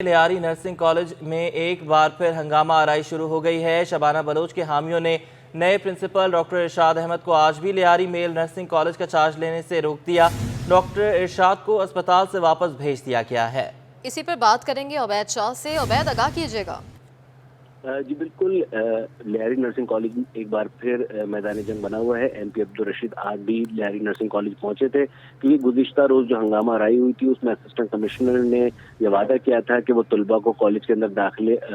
Lyari nursing college में एक बार फिर हंगामा आराई शुरू हो गई है। शबाना बलोच के हामियों ने नए प्रिंसिपल डॉक्टर इरशाद अहमद को आज भी लियारी मेल नर्सिंग कॉलेज का चार्ज लेने से रोक दिया। डॉक्टर इरशाद को अस्पताल से वापस भेज दिया गया है। इसी पर बात करेंगे उबैद शाह से। उबैद, आगाह कीजिएगा। जी बिल्कुल, लियारी नर्सिंग कॉलेज एक बार फिर मैदान जंग बना हुआ है। MP अब्दुल रशीद आज भी लियारी नर्सिंग कॉलेज पहुंचे थे क्योंकि गुज़िश्ता रोज जो हंगामा आराई हुई थी उसमें असिस्टेंट कमिश्नर ने यह वादा किया था कि वो तलबा को कॉलेज के अंदर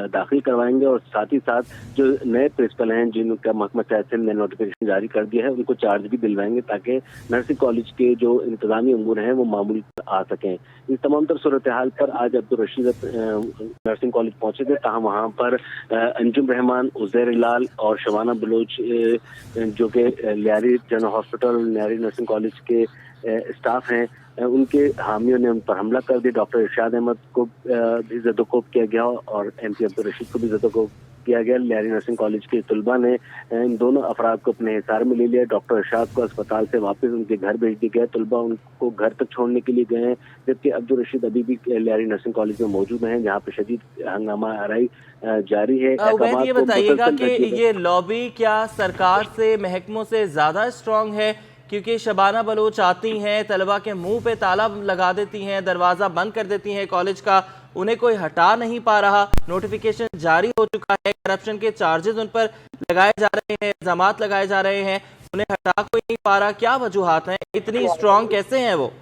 दाखिल करवाएंगे और साथ ही साथ जो नए प्रिंसिपल हैं जिनका महकमा सियासत ने नोटिफिकेशन जारी कर दिया है उनको चार्ज भी दिलवाएंगे ताकि नर्सिंग कॉलेज के जो इंतजामी अमूर हैं वो मामूली आ सकें। इस तमाम तर सूरत हाल पर आज अब्दुल रशीद नर्सिंग कॉलेज पहुंचे थे, तहाँ वहाँ पर अंजुम रहमान, उज़ैर लाल और शबाना बलोच जो कि Lyari general hospital Lyari nursing college के स्टाफ हैं, उनके हामियों ने उन पर हमला कर दिया। डॉक्टर इरशाद अहमद को भी ज़दोकोब किया गया और MP अब्दुल रशीद को भी ज़दोकोब किया गया। लियारी नर्सिंग कॉलेज के तलबा ने इन दोनों अफराद को अपने हिसार में ले लिया। डॉक्टर इरशाद को अस्पताल से वापस उनके घर भेज दिया गया। तलबा उनको घर तक छोड़ने के लिए गए हैं, जबकि अब्दुल रशीद अभी भी लियारी नर्सिंग कॉलेज में मौजूद हैं जहाँ पे शदीद हंगामा आराई जारी है। उबैद, ये बताइएगा कि ये लॉबी क्या सरकार से, महकमों से ज्यादा स्ट्रांग है? क्योंकि शबाना बलोच आती हैं, तलबा के मुंह पे ताला लगा देती हैं, दरवाज़ा बंद कर देती हैं कॉलेज का, उन्हें कोई हटा नहीं पा रहा। नोटिफिकेशन जारी हो चुका है, करप्शन के चार्जेस उन पर लगाए जा रहे हैं, इल्ज़ामात लगाए जा रहे हैं, उन्हें हटा कोई नहीं पा रहा। क्या वजूहात हैं? इतनी स्ट्रांग कैसे हैं वो?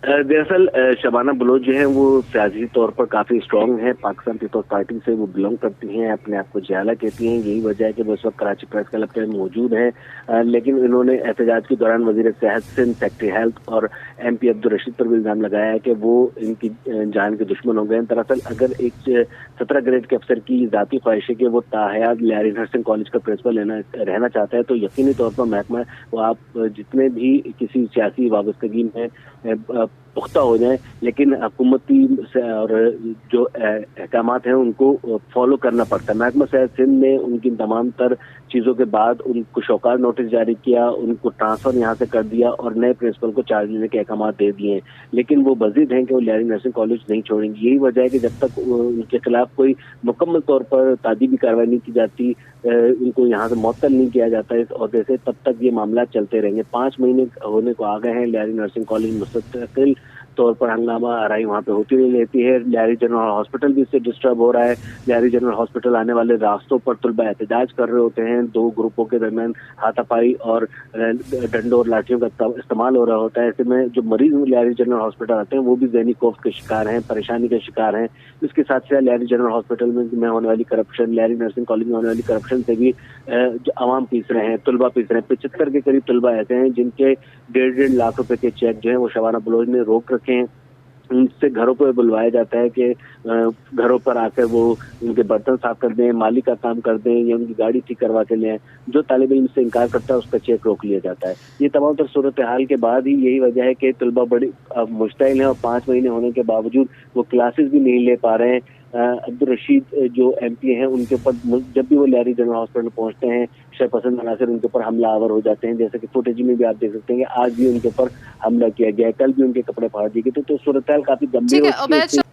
दरअसल शबाना बलोच जो है वो सियासी तौर पर काफी स्ट्रांग है। पाकिस्तान पीपल्स पार्टी से वो बिलोंग करती हैं, अपने आप को जियाला कहती हैं। यही वजह है कि वो इस वक्त कराची प्रेस क्लब पे मौजूद हैं। लेकिन इन्होंने एहतजाज के दौरान वजीर सेहत सिंध, सेक्रेटरी हेल्थ और MP अब्दुल रशीद पर भी इल्जाम लगाया है कि वो इनकी जान के दुश्मन हो गए हैं। दरअसल अगर एक 17 ग्रेड के अफसर की जाती ख्वाहिश है कि वो ताहयात लियारी नर्सिंग कॉलेज का प्रिंसिपल रहना चाहता है तो यकीनी तौर पर महकमा वो आप जितने भी किसी सियासी वाबस्तगी में पुख्ता हो जाए, लेकिन हुकूमती और जो अहकामात हैं उनको फॉलो करना पड़ता है। महकमा सियासत सिंध ने उनकी तमाम तर चीज़ों के बाद उनको शौकार नोटिस जारी किया, उनको ट्रांसफ़र यहाँ से कर दिया और नए प्रिंसिपल को चार्ज लेने के अहकामात दे दिए हैं। लेकिन वो बज़िद हैं कि वो लियारी नर्सिंग कॉलेज नहीं छोड़ेंगे। यही वजह है कि जब तक उनके खिलाफ कोई मुकम्मल तौर पर तादीबी कार्रवाई नहीं की जाती, उनको यहाँ से मुअत्तल नहीं किया जाता इस ओहदे से, तब तक ये मामला चलते रहेंगे। 5 महीने होने को आ गए हैं। लियारी नर्सिंग कॉलेज मुस्तकिल तौर पर हंगामा आराई वहाँ पे होती नहीं रहती है। लियारी जनरल हॉस्पिटल भी इससे डिस्टर्ब हो रहा है। लियारी जनरल हॉस्पिटल आने वाले रास्तों पर तलबा एहतजाज कर रहे होते हैं। दो ग्रुपों के दरमियान हाथापाई और डंडों और लाठियों का इस्तेमाल हो रहा होता है। ऐसे में जो मरीज लियारी जनरल हॉस्पिटल आते हैं वो भी ज़हनी खौफ के शिकार हैं, परेशानी के शिकार हैं। इसके साथ साथ लियारी जनरल हॉस्पिटल में होने वाली करप्शन, लियारी नर्सिंग कॉलेज में होने वाली करप्शन से भी जो आवाम पीस रहे हैं, तलबा पीस रहे हैं। 75 के करीब तलबा ऐसे हैं जिनके 1.5 लाख रुपए के चेक जो है वो शबाना बलोच ने रोक रखे हैं। उनसे घरों पर बुलवाया जाता है कि घरों पर आकर वो उनके बर्तन साफ कर दें, माली का काम कर दें या उनकी गाड़ी ठीक करवा के लें। जो तालिब इल्म से इनकार करता है उसका चेक रोक लिया जाता है। ये तमाम तर सूरत हाल के बाद ही यही वजह है कि तलबा बड़ी मुश्तिल हैं और 5 महीने होने के बावजूद वो क्लासेस भी नहीं ले पा रहे हैं। अब्दुल रशीद जो MP हैं उनके ऊपर जब भी वो लियारी जनरल हॉस्पिटल पहुंचते हैं शरपसंद अनासर उनके ऊपर हमला आवर हो जाते हैं। जैसे कि फुटेज में भी आप देख सकते हैं कि आज भी उनके ऊपर हमला किया गया, कल भी उनके कपड़े फाड़ दिए गए। तो सूरत-ए-हाल काफी गंभीर हो चुकी है।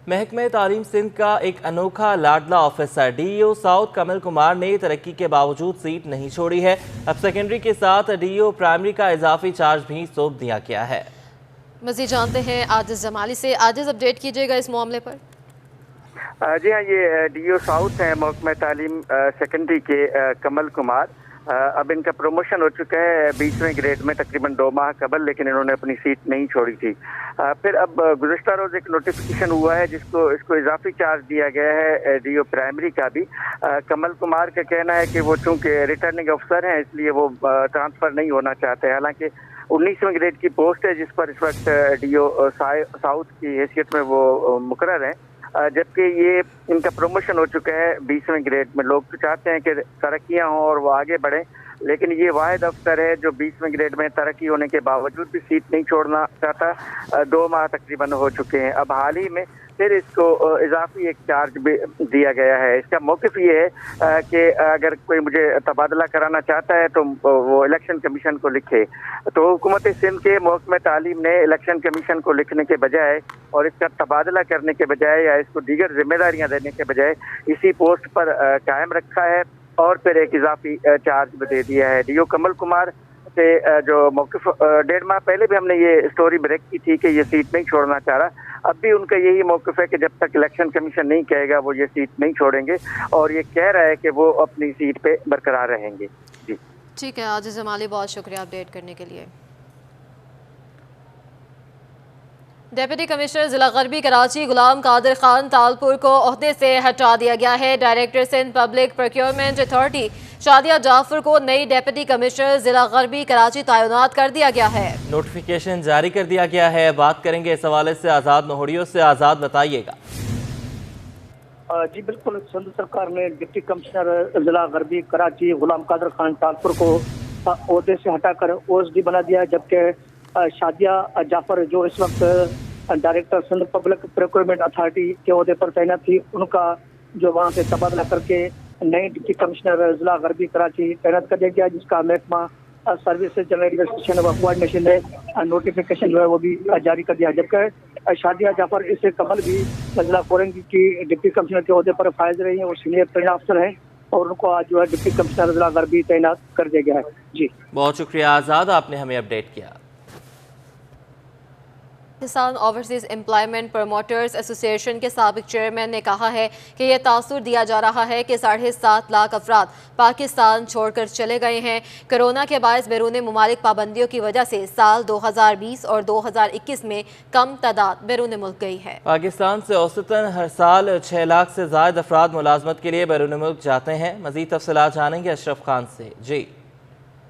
महकमे तालीम सिंध का एक अनोखा लाडला officer DEO south Kamal Kumar ने तरक्की के बावजूद सीट नहीं छोड़ी है। अब सेकेंडरी के साथ DEO प्राइमरी का इजाफी चार्ज भी सौंप दिया गया है। मज़ीद जानते हैं आजिज़ जमाली से। आजिज़, अपडेट कीजिएगा इस मामले पर। जी हाँ, ये DEO साउथ हैं महकमा तालीम सेकेंडरी के कमल कुमार। अब इनका प्रमोशन हो चुका है 20वें ग्रेड में तकरीबन 2 माह कबल, लेकिन इन्होंने अपनी सीट नहीं छोड़ी थी। फिर अब गुज़िश्ता रोज़ एक नोटिफिकेशन हुआ है इसको इजाफी चार्ज दिया गया है DEO प्राइमरी का भी। कमल कुमार का कहना है कि वो चूँकि रिटर्निंग अफसर हैं इसलिए वो ट्रांसफ़र नहीं होना चाहते। हालांकि 19वें ग्रेड की पोस्ट है जिस पर इस वक्त DEO साउथ की हैसियत में वो मुकर्रर हैं, जबकि ये इनका प्रमोशन हो चुका है 20वें ग्रेड में। लोग तो चाहते हैं कि तरक्कियां हों और वो आगे बढ़ें, لیکن یہ واحد افسر ہے جو 20ویں گریڈ میں ترقی ہونے کے باوجود بھی سیٹ نہیں چھوڑنا چاہتا۔ 2 ماہ تقریباً ہو چکے ہیں، اب حال ہی میں پھر اس کو اضافی ایک چارج بھی دیا گیا ہے۔ اس کا موقف یہ ہے کہ اگر کوئی مجھے تبادلہ کرانا چاہتا ہے تو وہ الیکشن کمیشن کو لکھے۔ تو حکومت سندھ کے محکمہ تعلیم نے الیکشن کمیشن کو لکھنے کے بجائے اور اس کا تبادلہ کرنے کے بجائے یا اس کو دیگر ذمہ داریاں دینے کے بجائے اسی پوسٹ پر قائم رکھا ہے اور پھر ایک اضافی چارج بھی دے دیا ہے۔ ڈی او کمل کمار سے جو موقف 1.5 ماہ پہلے بھی ہم نے یہ سٹوری بریک کی تھی کہ یہ سیٹ نہیں چھوڑنا چاہ رہا، اب بھی ان کا یہی موقف ہے کہ جب تک الیکشن کمیشن نہیں کہے گا وہ یہ سیٹ نہیں چھوڑیں گے، اور یہ کہہ رہا ہے کہ وہ اپنی سیٹ پہ برقرار رہیں گے۔ جی ٹھیک ہے عاجز جمالی، بہت شکریہ اپڈیٹ کرنے کے لیے۔ ڈیپٹی کمشنر ضلع غربی کراچی غلام قادر خان تالپور کو عہدے سے ہٹا دیا گیا ہے۔ Director Sindh public procurement authority Shadia Jafar کو نئی ڈیپٹی کمشنر ضلع غربی کراچی تعینات کر دیا گیا ہے۔ نوٹیفیکیشن جاری کر دیا گیا ہے، بات کریں گے اس حوالے سے آزاد نوہڑیوں سے۔ آزاد بتائیے گا۔ جی بالکل، سندھ سرکار نے ڈپٹی کمشنر ضلع غربی کراچی غلام قادر خان تالپور کو عہدے سے ہٹا کر او ایس ڈی بنا دیا، جبکہ شادیہ جعفر جو اس وقت director Sindh public procurement authority کے عہدے پر تعینات تھی، ان کا جو وہاں سے تبادلہ کر کے نئی ڈپٹی کمشنر ضلع غربی کراچی تعینات کر دیا گیا، جس کا محکمہ سروسز جنرل ایڈمنسٹریشن و کوآرڈینیشن نے نوٹیفیکیشن جو ہے وہ بھی جاری کر دیا، جبکہ شادیہ جعفر اس سے قبل بھی ضلع کورنگی کی ڈپٹی کمشنر کے عہدے پر فائز رہی ہیں، وہ سینئر ترین افسر ہیں اور ان کو آج جو ہے ڈپٹی کمشنر ضلع غربی تعینات کر دیا گیا ہے۔ جی بہت شکریہ آزاد، آپ نے ہمیں اپڈیٹ کیا۔ پاکستان اوورسیز امپلائمنٹ پروموٹرز ایسوسی ایشن کے سابق چیئرمین نے کہا ہے کہ یہ تاثر دیا جا رہا ہے کہ 7.5 لاکھ افراد پاکستان چھوڑ کر چلے گئے ہیں۔ کرونا کے باعث بیرون ممالک پابندیوں کی وجہ سے سال 2020 اور 2021 میں کم تعداد بیرون ملک گئی ہے۔ پاکستان سے اوسطاً ہر سال 6 لاکھ سے زائد افراد ملازمت کے لیے بیرون ملک جاتے ہیں۔ مزید تفصیلات جانیں گے اشرف خان سے۔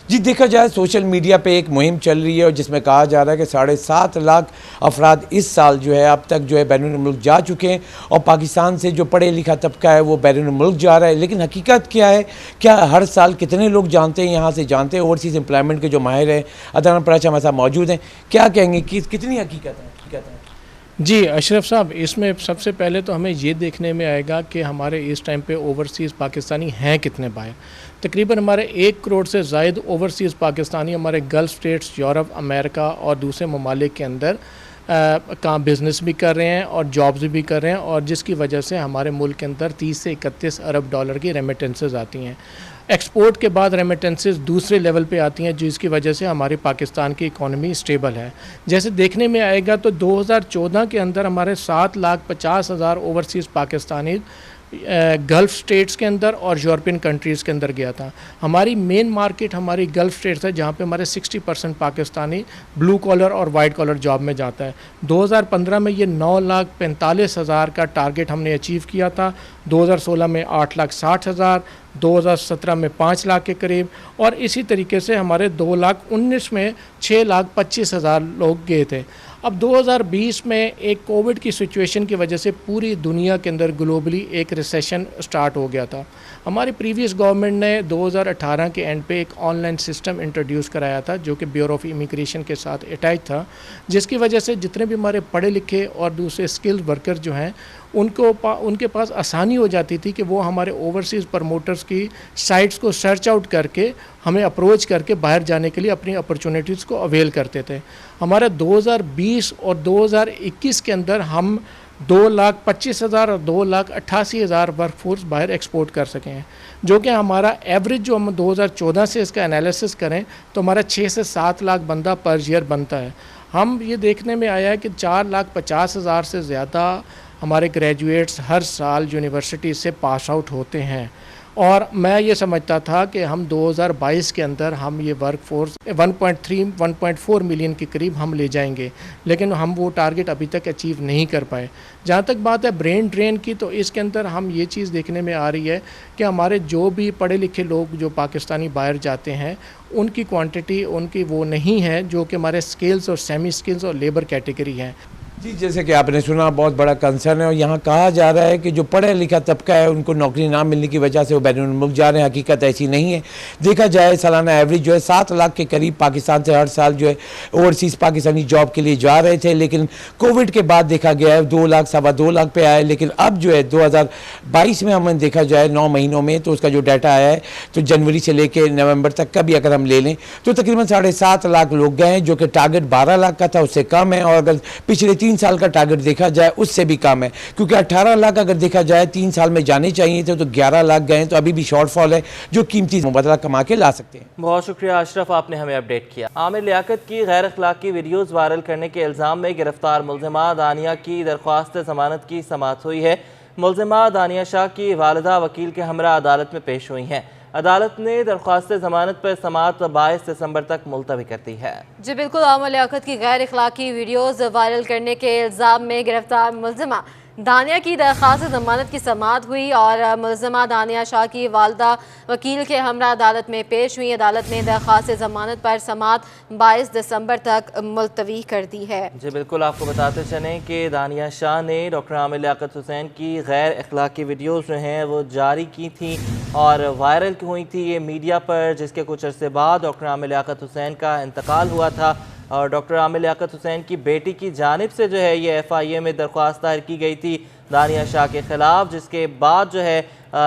جی دیکھا جائے سوشل میڈیا پہ ایک مہم چل رہی ہے اور جس میں کہا جا رہا ہے کہ 7.5 لاکھ افراد اس سال جو ہے اب تک جو ہے بیرون ملک جا چکے ہیں، اور پاکستان سے جو پڑھے لکھا طبقہ ہے وہ بیرون ملک جا رہا ہے۔ لیکن حقیقت کیا ہے، کیا ہر سال کتنے لوگ جانتے ہیں یہاں سے جانتے ہیں؟ اوورسیز امپلائمنٹ کے جو ماہر ہیں ادنان پراچا ہمارے ساتھ موجود ہیں، کیا کہیں گے کہ کتنی حقیقت ہے؟ جی اشرف صاحب، اس میں سب سے پہلے تو ہمیں یہ دیکھنے میں آئے گا کہ ہمارے اس ٹائم پہ اوورسیز پاکستانی ہیں کتنے باہر۔ تقریباً ہمارے 1 کروڑ سے زائد اوورسیز پاکستانی ہمارے گلف سٹیٹس، یورپ، امریکہ اور دوسرے ممالک کے اندر کام بزنس بھی کر رہے ہیں اور جابز بھی کر رہے ہیں، اور جس کی وجہ سے ہمارے ملک کے اندر 30 سے 31 ارب ڈالر کی ریمیٹنسز آتی ہیں۔ ایکسپورٹ کے بعد ریمیٹنسز دوسرے لیول پہ آتی ہیں، جس کی وجہ سے ہماری پاکستان کی اکانومی اسٹیبل ہے۔ جیسے دیکھنے میں آئے گا تو 2014 کے اندر ہمارے 7,50,000 اوورسیز پاکستانی گلف سٹیٹس کے اندر اور یورپین کنٹریز کے اندر گیا تھا۔ ہماری مین مارکیٹ ہماری گلف سٹیٹس ہے، جہاں پہ ہمارے 60% پاکستانی بلو کالر اور وائٹ کالر جاب میں جاتا ہے۔ 2015 میں یہ 9,45,000 کا ٹارگٹ ہم نے اچیو کیا تھا، 2016 میں 8,60,000، 2017 میں 5 لاکھ کے قریب، اور اسی طریقے سے ہمارے 2019 میں 6,25,000 لوگ گئے تھے۔ اب 2020 میں ایک کووڈ کی سچویشن کی وجہ سے پوری دنیا کے اندر گلوبلی ایک ریسیشن سٹارٹ ہو گیا تھا۔ ہماری پریویس گورنمنٹ نے 2018 کے اینڈ پہ ایک آن لائن سسٹم انٹروڈیوس کرایا تھا جو کہ بیورو آف امیگریشن کے ساتھ اٹیچ تھا، جس کی وجہ سے جتنے بھی ہمارے پڑھے لکھے اور دوسرے اسکلڈ ورکر جو ہیں ان کے پاس آسانی ہو جاتی تھی کہ وہ ہمارے اوورسیز پروموٹرز کی سائٹس کو سرچ آؤٹ کر کے ہمیں اپروچ کر کے باہر جانے کے لیے اپنی اپرچونیٹیز کو اویل کرتے تھے۔ ہمارے 2020 اور 2021 کے اندر ہم 2,25,000 اور 2,88,000 ورک فورس باہر ایکسپورٹ کر سکے ہیں، جو کہ ہمارا ایوریج جو ہم 2014 سے اس کا انالیسس کریں تو ہمارا 6 سے 7 لاکھ بندہ پر ایئر بنتا ہے۔ ہم یہ دیکھنے میں آیا ہے کہ 4,50,000 سے زیادہ ہمارے گریجویٹس ہر سال یونیورسٹی سے پاس آؤٹ ہوتے ہیں، اور میں یہ سمجھتا تھا کہ ہم 2022 کے اندر ہم یہ ورک فورس 1.4 ملین کے قریب ہم لے جائیں گے، لیکن ہم وہ ٹارگٹ ابھی تک اچیو نہیں کر پائے۔ جہاں تک بات ہے برین ڈرین کی، تو اس کے اندر ہم یہ چیز دیکھنے میں آ رہی ہے کہ ہمارے جو بھی پڑھے لکھے لوگ جو پاکستانی باہر جاتے ہیں ان کی کوانٹٹی ان کی وہ نہیں ہے جو کہ ہمارے اسکلز اور سیمی اسکلز اور لیبر کیٹیگری ہیں۔ जी, जैसे कि आपने सुना, बहुत बड़ा कंसर्न है और यहाँ कहा जा रहा है कि जो पढ़ा लिखा तबका है उनको नौकरी ना मिलने की वजह से वो बैरून मुल्क जा रहे हैं। हकीकत ऐसी नहीं है। देखा जाए सालाना एवरेज जो है 7 लाख के करीब पाकिस्तान से हर साल जो है ओवरसीज़ पाकिस्तानी जॉब के लिए जा रहे थे, लेकिन कोविड के बाद देखा गया है 2 लाख, 2.25 लाख पे आए। लेकिन अब जो है 2022 में हमने देखा जाए 9 महीनों में, तो उसका जो डाटा आया है तो जनवरी से लेकर नवंबर तक का भी अगर हम ले लें तो तकरीबन 7.5 लाख लोग गए हैं, जो कि टारगेट 12 लाख का था, उससे कम है। और अगर पिछले 3 साल का टारगेट देखा जाए उससे भी कम है, क्योंकि 18 लाख अगर देखा जाए 3 साल में जाने चाहिए थे तो 11 लाख गए, तो अभी भी शॉर्टफॉल है जो कीमती मुबादला कमा के ला सकते हैं। बहुत शुक्रिया अशरफ, आपने हमें अपडेट किया। आमिर लियाकत की गैर अखलाकी वीडियोज़ वायरल करने के इल्ज़ाम में गिरफ्तार मुल्ज़िमा दानिया की दरख्वास्त ज़मानत की समाअत हुई है। मुल्ज़िमा दानिया शाह की वालिदा वकील के हमरा अदालत में पेश हुई हैं। अदालत ने दरख्वास्त ज़मानत पर समाअत 22 दिसंबर तक मुलतवी कर दी है। जी बिल्कुल, आमिर लियाकत की गैर अखलाकी वीडियोज़ वायरल करने के इल्ज़ाम में गिरफ्तार मुल्ज़िमा दानिया की दरख्वास्त ज़मानत की समाअत हुई और मुल्ज़िमा दानिया शाह की वालिदा वकील के हमरा अदालत में पेश हुई। अदालत ने दरख्वास्त ज़मानत पर समाअत 22 दिसंबर तक मुलतवी कर दी है। जी बिल्कुल, आपको बताते चलें कि दानिया शाह ने डॉक्टर आमिर लियाकत हुसैन की गैर अखलाकी वीडियोज़ जो हैं वो जारी की थी और वायरल हुई थी ये मीडिया पर, जिसके कुछ अरसे बाद डॉक्टर आमिर लियाकत हुसैन का इंतकाल हुआ था और डॉक्टर आमिर लियाकत हुसैन की बेटी की जानिब से जो है ये FIA में दरख्वास्त दायर की गई थी दानिया शाह के ख़िलाफ़, जिसके बाद जो है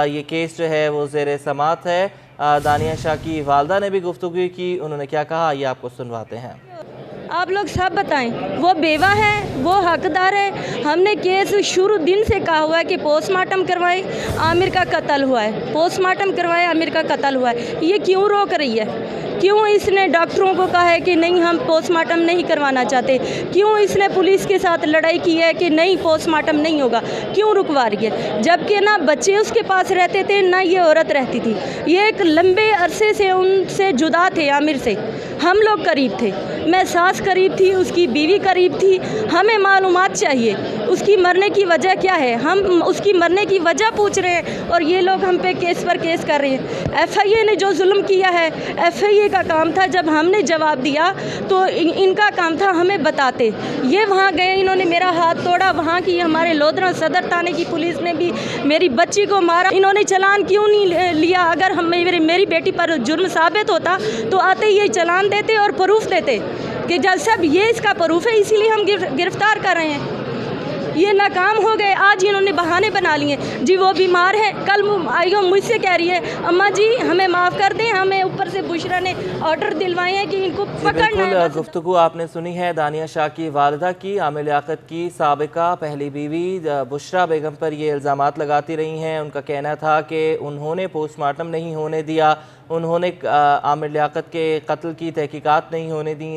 ये केस जो है वो ज़ेर समाअत है। दानिया शाह की वालिदा ने भी गुफ्तगू की, उन्होंने क्या कहा ये आपको सुनवाते हैं। आप लोग सब बताएं, वो बेवा है, वो हकदार है। हमने केस शुरू दिन से कहा हुआ है कि पोस्टमार्टम करवाएं, आमिर का कत्ल हुआ है, पोस्टमार्टम करवाएं, आमिर का कत्ल हुआ है। ये क्यों रोक रही है? क्यों इसने डॉक्टरों को कहा है कि नहीं हम पोस्टमार्टम नहीं करवाना चाहते? क्यों इसने पुलिस के साथ लड़ाई की है कि नहीं पोस्टमार्टम नहीं होगा? क्यों रुकवा रही है? जबकि ना बच्चे उसके पास रहते थे ना ये औरत रहती थी। ये एक लंबे अरसे से उनसे जुदा थे, आमिर से। हम लोग करीब थे, मैं सास करीब थी, उसकी बीवी करीब थी। हमें मालूमात चाहिए उसकी मरने की वजह क्या है। हम उसकी मरने की वजह पूछ रहे हैं और ये लोग हम पे केस पर केस कर रहे हैं। FIA ने जो जुल्म किया है, FIA का काम था, जब हमने जवाब दिया तो इनका काम था हमें बताते। ये वहाँ गए, इन्होंने मेरा हाथ तोड़ा, वहाँ की हमारे लोधरा सदर थाने की पुलिस ने भी मेरी बच्ची को मारा। इन्होंने चालान क्यों नहीं लिया? अगर हम मेरी बेटी पर जुर्म साबित होता तो आते ही ये चालान देते और प्रूफ देते कि जज साहब ये इसका प्रूफ है, इसीलिए हम गिरफ्तार कर रहे हैं। ये नाकाम हो गए, आज इन्होंने बहाने बना लिए। जी वो बीमार है, कल आइयो मुझसे कह रही है अम्मा जी हमें माफ़ कर दें, हमें ऊपर से बुशरा ने ऑर्डर दिलवाए हैं कि इनको पकड़ना है। गुफ्तगू आपने सुनी है दानिया शाह की वालिदा की। आमिर लियाकत की साबिका पहली बीवी बुशरा बेगम पर ये इल्ज़ामात लगाती रही हैं। उनका कहना था कि उन्होंने पोस्टमार्टम नहीं होने दिया, उन्होंने आमिर लियाकत के कत्ल की तहकीकात नहीं होने दी।